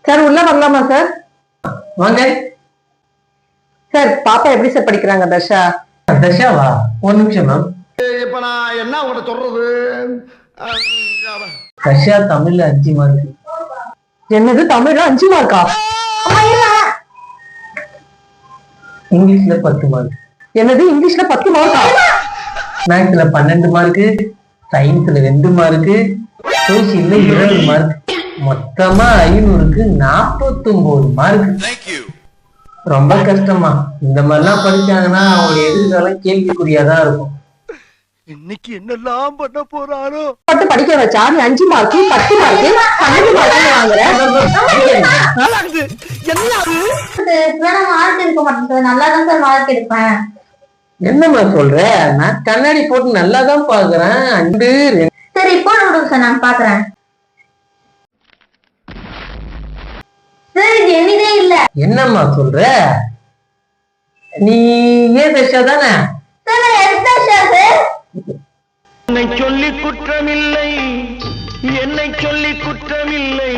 Sir உள்ள வரலாமா sir? வாங்க சார். பாப்பா எப்படி சார் படிக்கிறாங்க தர்ஷா? தர்ஷாவா? ஒரு நிமிஷம் மேம். இப்ப நான் என்ன உங்கள்கிட்ட சொல்றது? தர்ஷா தமிழ்ல 5 மார்க். என்னது தமிழ்ல 5 மார்க்கா? இங்கிலீஷ்ல 10 மார்க். என்னது இங்கிலீஷ்ல 10 மார்க்கா? மேக்ஸ்ல 12 மார்க், சயின்ஸ்ல 2 மார்க், சோசியல்ல 20 மார்க். மொத்தமா 500க்கு 49 மார்க். ரொம்ப கஷ்டமா. இந்த மாதிரிலாம் படிச்சாங்கன்னா அவங்க எதிர்காலம் கேள்விக்குறியாதான் இருக்கும். இன்னைக்கு என்னெல்லாம் பண்ண போறாரோ. பட்டு படிக்க வச்சா நீ 5 மார்க் 10 மார்க் 12 மார்க் வாங்குற. என்னம்மா சொல்ற? நான் கண்ணாடி போட்டு நல்லாதான் பாக்குறேன். சரி இப்போ விடுங்க நான் பாக்குறேன். என்னம்மா சொல்ற? நீ ஏன் தர்ஷா தானே? என்னை சொல்லி குற்றமில்லை, என்னை சொல்லி குற்றமில்லை.